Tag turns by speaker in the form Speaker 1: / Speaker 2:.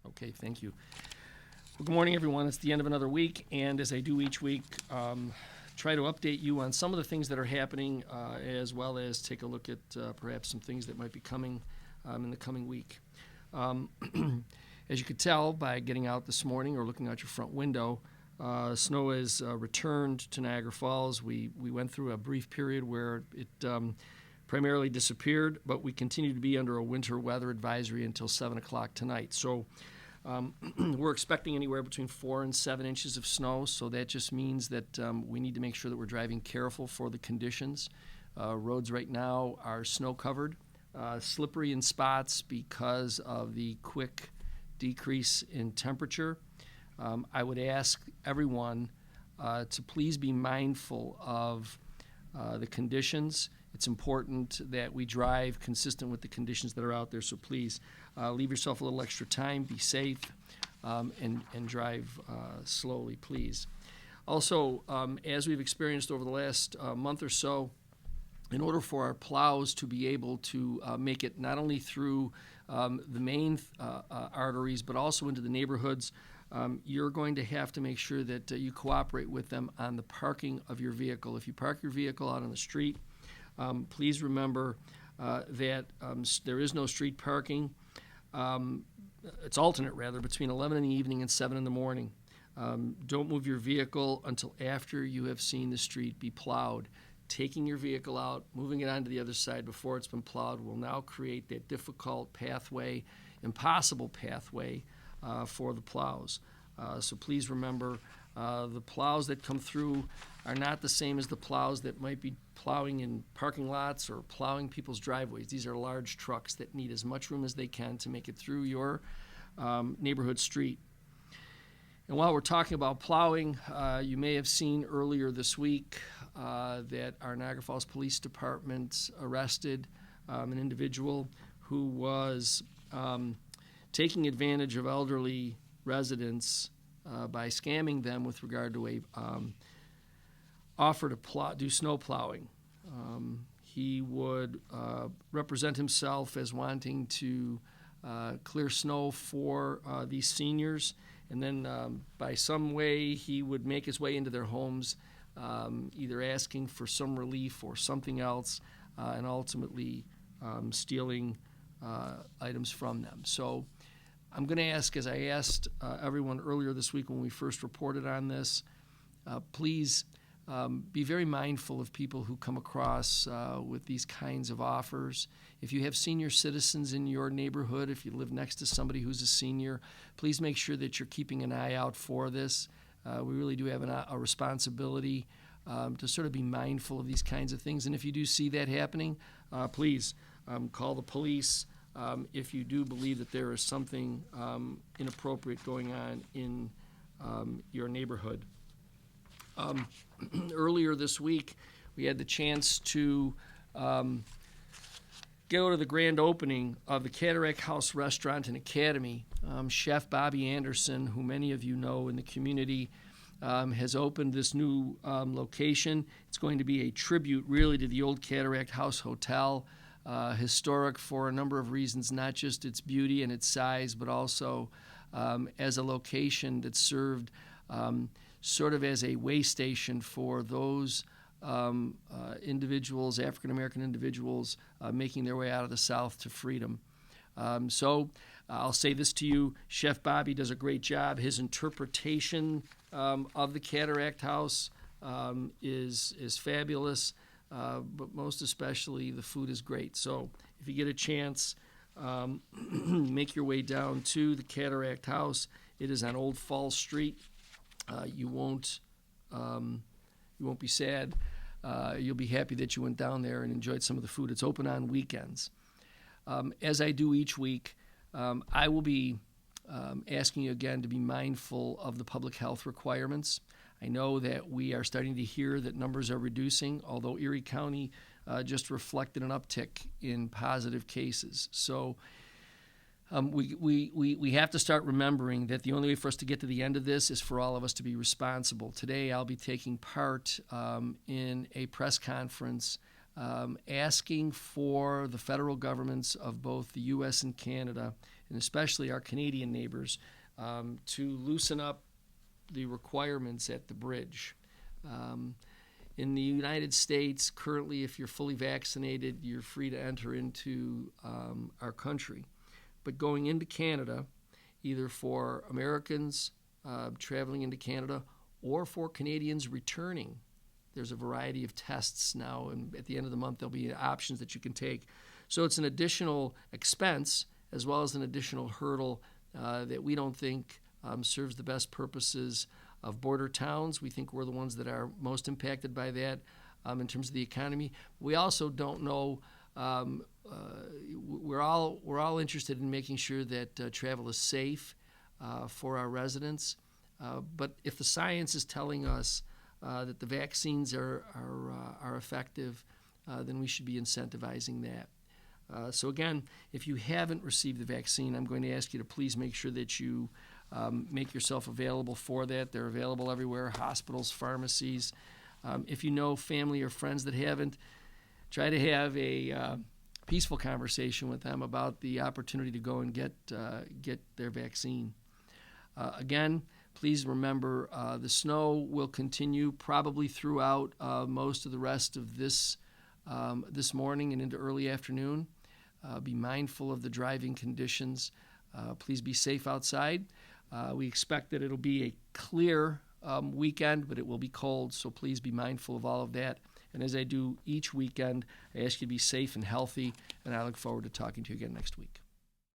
Speaker 1: Okay, thank you. Well, good morning, everyone. It's the end of another week, and as I do each week, try to update you on some of the things that are happening, as well as take a look at perhaps some things that might be coming in the coming week. Um, as you could tell by getting out this morning or looking out your front window, snow has returned to Niagara Falls. We went through a brief period where it primarily disappeared, but we continue to be under a winter weather advisory until 7 o'clock tonight. So we're expecting anywhere between 4 and 7 inches of snow, so that just means that we need to make sure that we're driving careful for the conditions. Roads right now are snow covered, slippery in spots because of the quick decrease in temperature. I would ask everyone to please be mindful of the conditions. It's important that we drive consistent with the conditions that are out there, so please leave yourself a little extra time, be safe, and drive slowly, please. Also, as we've experienced over the last month or so, in order for our plows to be able to make it not only through the main arteries, but also into the neighborhoods, you're going to have to make sure that you cooperate with them on the parking of your vehicle. If you park your vehicle out on the street, please remember that there is no street parking. It's alternate, rather, between 11 in the evening and 7 in the morning. Don't move your vehicle until after you have seen the street be plowed. Taking your vehicle out, moving it onto the other side before it's been plowed will now create that difficult pathway, impossible pathway for the plows. So please remember, the plows that come through are not the same as the plows that might be plowing in parking lots or plowing people's driveways. These are large trucks that need as much room as they can to make it through your neighborhood street. And while we're talking about plowing, you may have seen earlier this week that our Niagara Falls Police Department arrested an individual who was taking advantage of elderly residents by scamming them with regard to a offer to do snow plowing. He would represent himself as wanting to clear snow for these seniors, and then by some way he would make his way into their homes, either asking for some relief or something else, and ultimately stealing items from them. So I'm going to ask, as I asked everyone earlier this week when we first reported on this, please be very mindful of people who come across with these kinds of offers. If you have senior citizens in your neighborhood, if you live next to somebody who's a senior, please make sure that you're keeping an eye out for this. We really do have a responsibility to sort of be mindful of these kinds of things. And if you do see that happening, please call the police if you do believe that there is something inappropriate going on in your neighborhood. Earlier this week, we had the chance to go to the grand opening of the Cataract House Restaurant and Academy. Chef Bobby Anderson, who many of you know in the community, has opened this new location. It's going to be a tribute, really, to the old Cataract House Hotel, historic for a number of reasons, not just its beauty and its size, but also as a location that served sort of as a way station for those individuals, African-American individuals, making their way out of the South to freedom. So I'll say this to you, Chef Bobby does a great job. His interpretation of the Cataract House is fabulous, but most especially the food is great. So if you get a chance, make your way down to the Cataract House. It is on Old Falls Street. You won't be sad. You'll be happy that you went down there and enjoyed some of the food. It's open on weekends. As I do each week, I will be asking you again to be mindful of the public health requirements. I know that we are starting to hear that numbers are reducing, although Erie County just reflected an uptick in positive cases. So we have to start remembering that the only way for us to get to the end of this is for all of us to be responsible. Today I'll be taking part in a press conference asking for the federal governments of both the U.S. and Canada, and especially our Canadian neighbors, to loosen up the requirements at the bridge. In the United States, currently, if you're fully vaccinated, you're free to enter into our country. But going into Canada, either for Americans traveling into Canada or for Canadians returning, there's a variety of tests now, and at the end of the month, there'll be options that you can take. So it's an additional expense as well as an additional hurdle that we don't think serves the best purposes of border towns. We think we're the ones that are most impacted by that in terms of the economy. We also don't know. We're all interested in making sure that travel is safe for our residents. But if the science is telling us that the vaccines are effective, then we should be incentivizing that. So again, if you haven't received the vaccine, I'm going to ask you to please make sure that you make yourself available for that. They're available everywhere, hospitals, pharmacies. If you know family or friends that haven't, try to have a peaceful conversation with them about the opportunity to go and get their vaccine. Again, please remember the snow will continue probably throughout most of the rest of this morning and into early afternoon. Be mindful of the driving conditions. Please be safe outside. We expect that it'll be a clear weekend, but it will be cold, so please be mindful of all of that. And as I do each weekend, I ask you to be safe and healthy, and I look forward to talking to you again next week.